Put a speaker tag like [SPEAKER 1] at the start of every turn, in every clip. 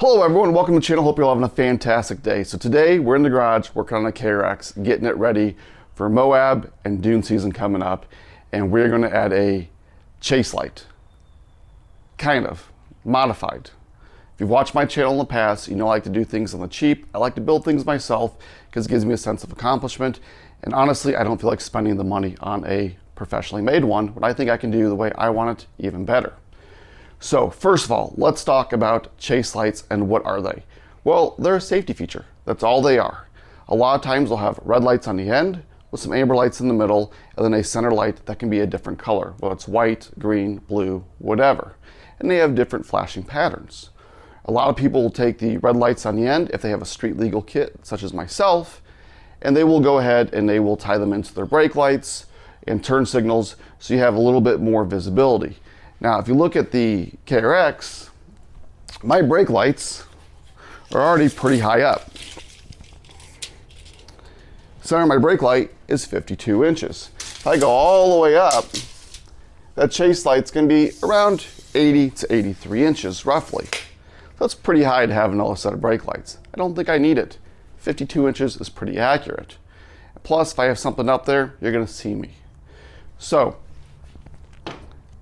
[SPEAKER 1] Hello everyone, welcome to the channel. Hope you're all having a fantastic day. So today we're in the garage working on a KRX, getting it ready for Moab and dune season coming up. And we're going to add a chase light, kind of modified. If you've watched my channel in the past, you know I like to do things on the cheap. I like to build things myself because it gives me a sense of accomplishment. And honestly, I don't feel like spending the money on a professionally made one, but I think I can do the way I want it even better. So first of all, let's talk about chase lights and what are they? Well, they're a safety feature. That's all they are. A lot of times they'll have red lights on the end with some amber lights in the middle and then a center light that can be a different color, whether it's white, green, blue, whatever. And they have different flashing patterns. A lot of people will take the red lights on the end if they have a street legal kit, such as myself, and they will go ahead and they will tie them into their brake lights and turn signals so you have a little bit more visibility. Now, if you look at the KRX, my brake lights are already pretty high up. Center of my brake light is 52 inches. If I go all the way up, that chase light's gonna be around 80 to 83 inches, roughly. That's pretty high to have another set of brake lights. I don't think I need it. 52 inches is pretty accurate. Plus, if I have something up there, you're gonna see me. So,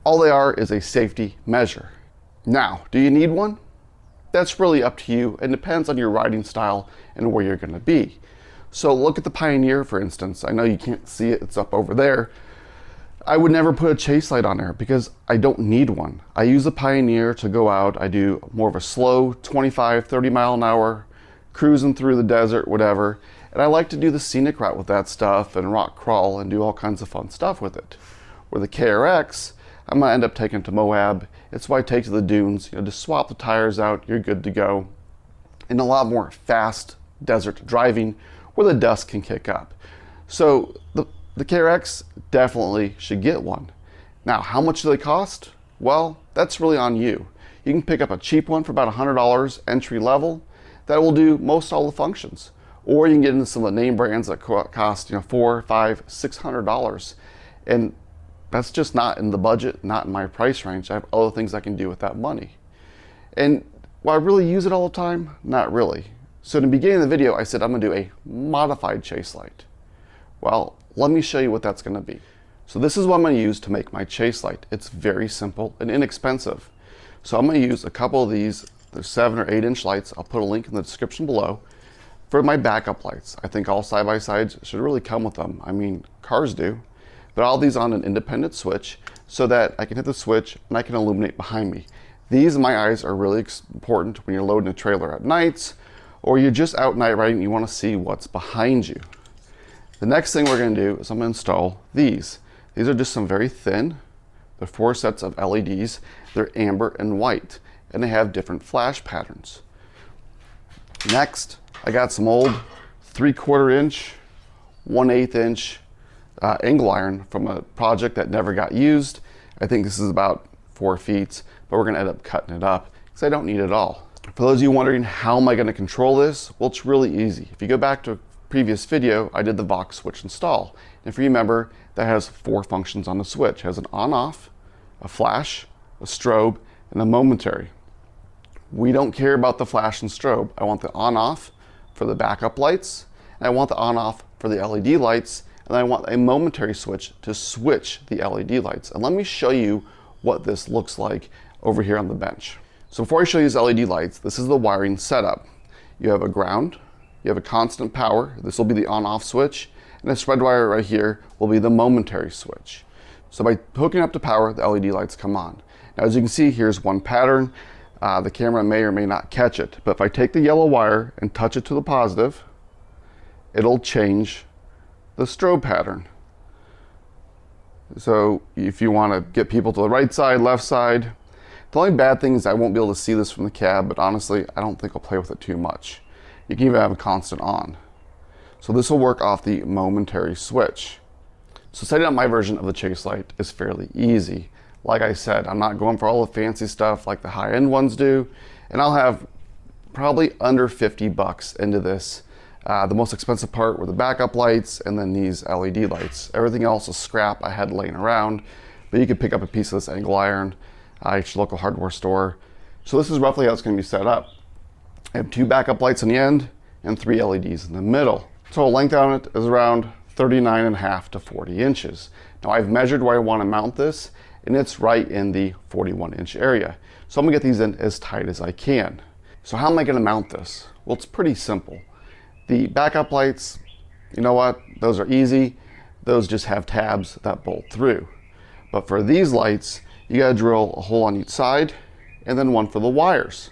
[SPEAKER 1] all they are is a safety measure. Now, do you need one? That's really up to you and depends on your riding style and where you're gonna be. So look at the Pioneer, for instance. I know you can't see it, it's up over there. I would never put a chase light on there because I don't need one. I use the Pioneer to go out. I do more of a slow 25, 30 mile an hour, cruising through the desert, whatever. And I like to do the scenic route with that stuff and rock crawl and do all kinds of fun stuff with it. Where the KRX, I'm gonna end up taking it to Moab. It's what I take to the dunes. Just swap the tires out, you're good to go. And a lot more fast desert driving where the dust can kick up. So the KRX definitely should get one. Now, how much do they cost? Well, that's really on you. You can pick up a cheap one for about $100 entry level. That will do most all the functions. Or you can get into some of the name brands that cost $400, $500, $600. And that's just not in the budget, not in my price range. I have other things I can do with that money. And will I really use it all the time? Not really. So in the beginning of the video, I said I'm gonna do a modified chase light. Well, let me show you what that's gonna be. So this is what I'm gonna use to make my chase light. It's very simple and inexpensive. So I'm gonna use a couple of these. They're 7 or 8 inch lights. I'll put a link in the description below. For my backup lights, I think all side-by-sides should really come with them. I mean, cars do. But all these on an independent switch so that I can hit the switch and I can illuminate behind me. These in my eyes are really important when you're loading a trailer at nights or you're just out night riding and you want to see what's behind you. The next thing we're going to do is I'm going to install these. These are just some very thin. They're 4 sets of LEDs. They're amber and white and they have different flash patterns. Next, I got some old 3/4 inch, 1/8 inch angle iron from a project that never got used. I think this is about 4 feet, but we're gonna end up cutting it up because I don't need it all. For those of you wondering how am I gonna control this, well, it's really easy. If you go back to a previous video, I did the Vox switch install. And if you remember, that has 4 functions on the switch. It has an on-off, a flash, a strobe, and a momentary. We don't care about the flash and strobe. I want the on-off for the backup lights, and I want the on-off for the LED lights, and I want a momentary switch to switch the LED lights. And let me show you what this looks like over here on the bench. So before I show you these LED lights, this is the wiring setup. You have a ground, you have a constant power. This will be the on-off switch, and this red wire right here will be the momentary switch. So by hooking up to power, the LED lights come on. Now, as you can see, here's one pattern. The camera may or may not catch it, but if I take the yellow wire and touch it to the positive, it'll change the strobe pattern. So if you want to get people to the right side, left side, the only bad thing is I won't be able to see this from the cab, but honestly, I don't think I'll play with it too much. You can even have a constant on. So this will work off the momentary switch. So setting up my version of the chase light is fairly easy. Like I said, I'm not going for all the fancy stuff like the high-end ones do, and I'll have probably under 50 bucks into this. The most expensive part were the backup lights and then these LED lights. Everything else is scrap I had laying around, but you could pick up a piece of this angle iron at your local hardware store. So this is roughly how it's going to be set up. I have 2 backup lights on the end and 3 LEDs in the middle. Total length on it is around 39.5 to 40 inches. Now I've measured where I want to mount this, and it's right in the 41-inch area. So I'm gonna get these in as tight as I can. So how am I gonna mount this? Well, it's pretty simple. The backup lights, you know what? Those are easy. Those just have tabs that bolt through. But for these lights, you gotta drill a hole on each side and then one for the wires.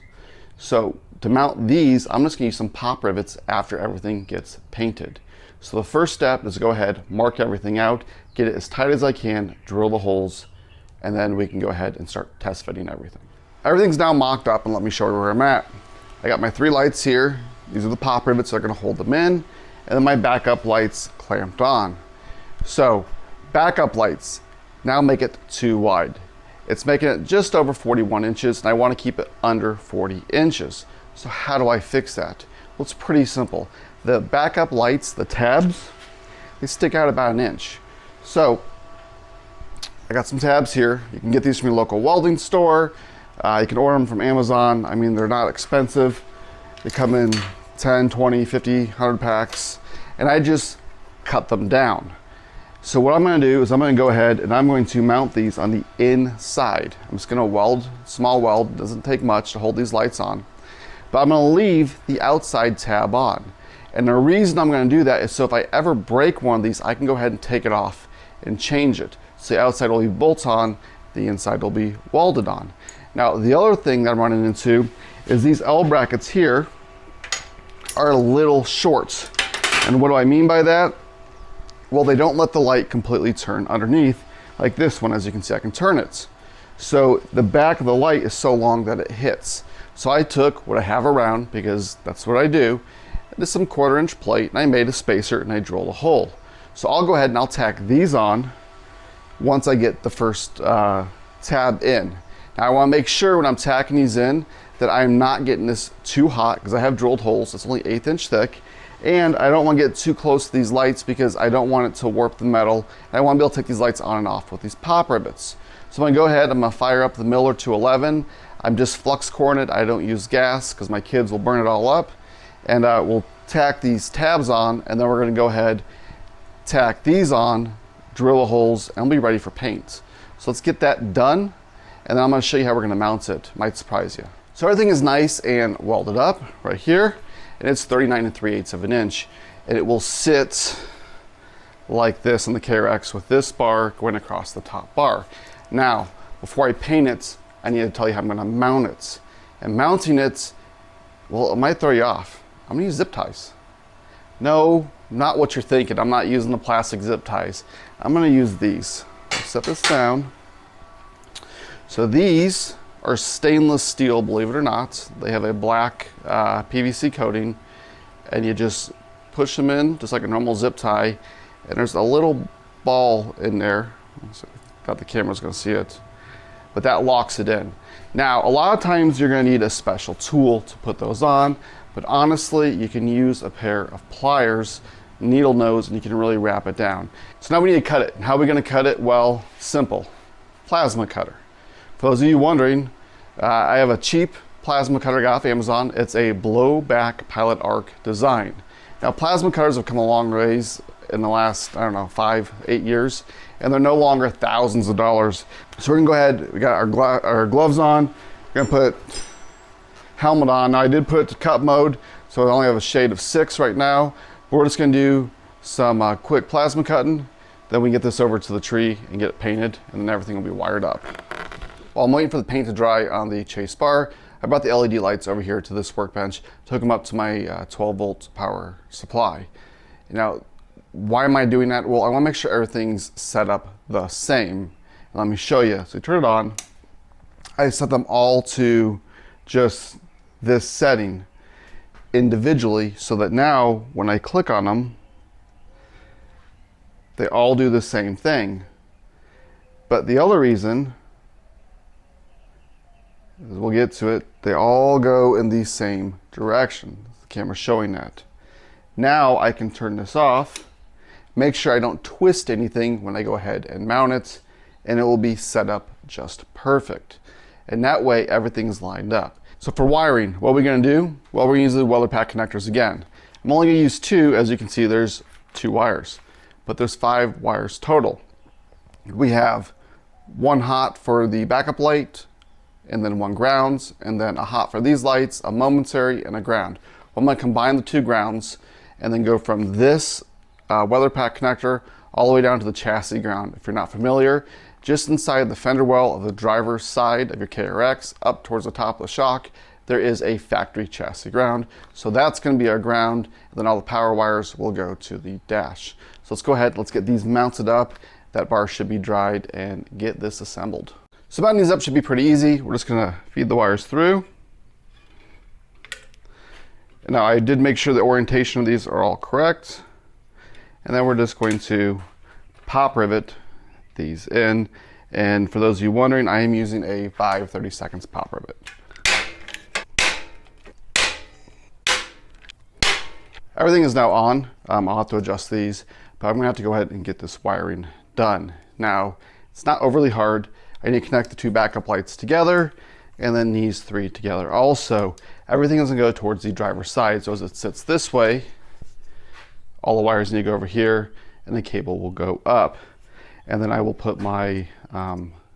[SPEAKER 1] So to mount these, I'm just gonna use some pop rivets after everything gets painted. So the first step is to go ahead, mark everything out, get it as tight as I can, drill the holes, and then we can go ahead and start test fitting everything. Everything's now mocked up, and let me show you where I'm at. I got my 3 lights here. These are the pop rivets that are gonna hold them in, and then my backup lights clamped on. So backup lights, now make it too wide. It's making it just over 41 inches, and I wanna keep it under 40 inches. So how do I fix that? Well, it's pretty simple. The backup lights, the tabs, they stick out about 1 inch. So I got some tabs here. You can get these from your local welding store. You can order them from Amazon. I mean, they're not expensive. They come in 10, 20, 50, 100 packs. And I just cut them down. So what I'm gonna do is I'm gonna go ahead and I'm going to mount these on the inside. I'm just gonna weld, small weld, doesn't take much to hold these lights on. But I'm gonna leave the outside tab on. And the reason I'm gonna do that is so if I ever break one of these, I can go ahead and take it off and change it. So the outside will be bolts on, the inside will be welded on. Now, the other thing that I'm running into is these L brackets here are a little short. And what do I mean by that? Well, they don't let the light completely turn underneath, like this one. As you can see, I can turn it. So the back of the light is so long that it hits. So I took what I have around, because that's what I do, just some 1/4 inch plate, and I made a spacer and I drilled a hole. So I'll go ahead and I'll tack these on once I get the first tab in. Now I wanna make sure when I'm tacking these in that I'm not getting this too hot, because I have drilled holes. It's only 1/8 inch thick. And I don't want to get too close to these lights because I don't want it to warp the metal. I want to be able to take these lights on and off with these pop rivets. So I'm going to go ahead, I'm going to fire up the Miller 211. I'm just flux coring it. I don't use gas because my kids will burn it all up. And we'll tack these tabs on, and then we're going to go ahead, tack these on, drill the holes, and we'll be ready for paint. So let's get that done, and then I'm going to show you how we're going to mount it. Might surprise you. So everything is nice and welded up right here. And it's 39 3/8 of an inch, and it will sit like this on the KRX with this bar going across the top bar. Now, before I paint it, I need to tell you how I'm going to mount it. And mounting it, well, it might throw you off. I'm going to use zip ties. No, not what you're thinking. I'm not using the plastic zip ties. I'm going to use these. I'll set this down. So these are stainless steel, believe it or not. They have a black PVC coating, and you just push them in just like a normal zip tie, and there's a little ball in there. So thought the camera's gonna see it, but that locks it in. Now, a lot of times you're gonna need a special tool to put those on, but honestly, you can use a pair of pliers, needle nose, and you can really wrap it down. So now we need to cut it. And how are we gonna cut it? Well, simple, plasma cutter. For those of you wondering, I have a cheap plasma cutter I got off Amazon. It's a blowback pilot arc design. Now, plasma cutters have come a long ways in the last, I don't know, 5, 8 years, and they're no longer thousands of dollars. So we're gonna go ahead, we got our gloves on, we're gonna put helmet on. Now I did put it to cut mode, so I only have a shade of 6 right now. But we're just gonna do some quick plasma cutting, then we can get this over to the tree and get it painted, and then everything will be wired up. While I'm waiting for the paint to dry on the chase bar, I brought the LED lights over here to this workbench, took them up to my 12 volt power supply. Now, why am I doing that? Well, I want to make sure everything's set up the same. Let me show you. So you turn it on. I set them all to just this setting individually, so that now when I click on them, they all do the same thing. But the other reason, as we'll get to it, they all go in the same direction. The camera's showing that. Now I can turn this off, make sure I don't twist anything when I go ahead and mount it, and it will be set up just perfect. And that way everything's lined up. So for wiring, what are we going to do? Well, we're going to use the welder pack connectors again. I'm only going to use 2. As you can see, there's 2 wires, but there's 5 wires total. We have 1 hot for the backup light, and then 1 grounds, and then a hot for these lights, a momentary, and a ground. Well, I'm going to combine the 2 grounds and then go from this welder pack connector all the way down to the chassis ground. If you're not familiar, just inside the fender well of the driver's side of your KRX, up towards the top of the shock, there is a factory chassis ground. So that's going to be our ground, and then all the power wires will go to the dash. So let's go ahead, let's get these mounted up. That bar should be dried, and get this assembled. So mounting these up should be pretty easy. We're just going to feed the wires through. And now I did make sure the orientation of these are all correct. And then we're just going to pop rivet these in. And for those of you wondering, I am using a 5/32 pop rivet. Everything is now on. I'll have to adjust these, but I'm gonna have to go ahead and get this wiring done. Now, it's not overly hard. I need to connect the 2 backup lights together, and then these 3 together. Also, everything is gonna go towards the driver's side, so as it sits this way, all the wires need to go over here, and the cable will go up. And then I will put my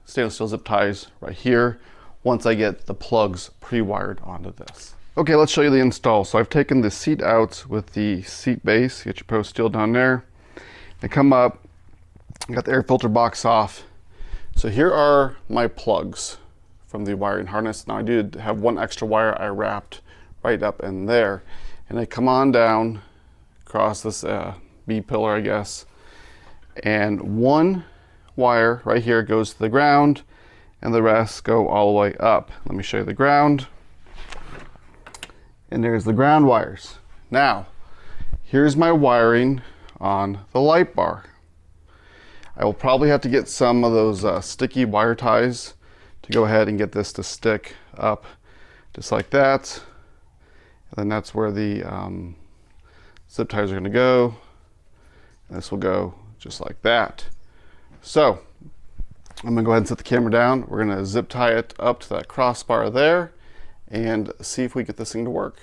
[SPEAKER 1] stainless steel zip ties right here once I get the plugs pre-wired onto this. Okay, let's show you the install. So I've taken the seat out with the seat base, get your post steel down there. They come up, got the air filter box off. So here are my plugs from the wiring harness. Now I did have 1 extra wire I wrapped right up in there. And they come on down across this B pillar, I guess. And 1 wire right here goes to the ground, and the rest go all the way up. Let me show you the ground. And there's the ground wires. Now, here's my wiring on the light bar. I will probably have to get some of those sticky wire ties to go ahead and get this to stick up just like that. And then that's where the zip ties are going to go. And this will go just like that. So I'm going to go ahead and set the camera down. We're going to zip tie it up to that crossbar there and see if we get this thing to work.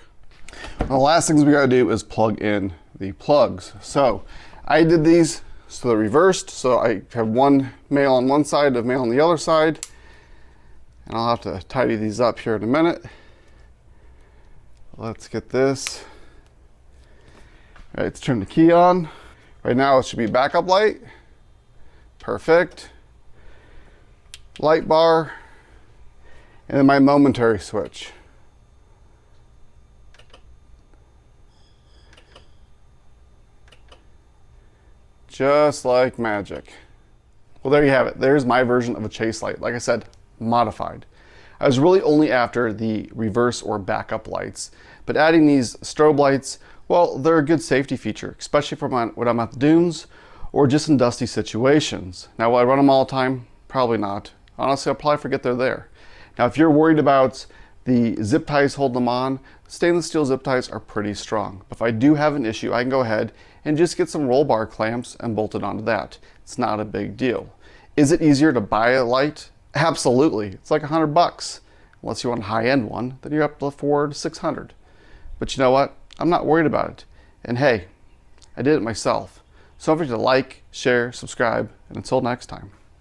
[SPEAKER 1] Well, the last things we got to do is plug in the plugs. So I did these so they're reversed. So I have 1 male on one side, a male on the other side. And I'll have to tidy these up here in a minute. Let's get this. All right, let's turn the key on. Right now it should be backup light. Perfect. Light bar. And then my momentary switch. Just like magic. Well, there you have it. There's my version of a chase light. Like I said, modified. I was really only after the reverse or backup lights, but adding these strobe lights, well, they're a good safety feature, especially for when I'm at the dunes or just in dusty situations. Now, will I run them all the time? Probably not. Honestly, I'll probably forget they're there. Now, if you're worried about the zip ties holding them on, stainless steel zip ties are pretty strong. But if I do have an issue, I can go ahead and just get some roll bar clamps and bolt it onto that. It's not a big deal. Is it easier to buy a light? Absolutely. It's like $100. Unless you want a high-end one, then you're up to $400 to $600. But you know what? I'm not worried about it. And hey, I did it myself. So don't forget to like, share, subscribe, and until next time.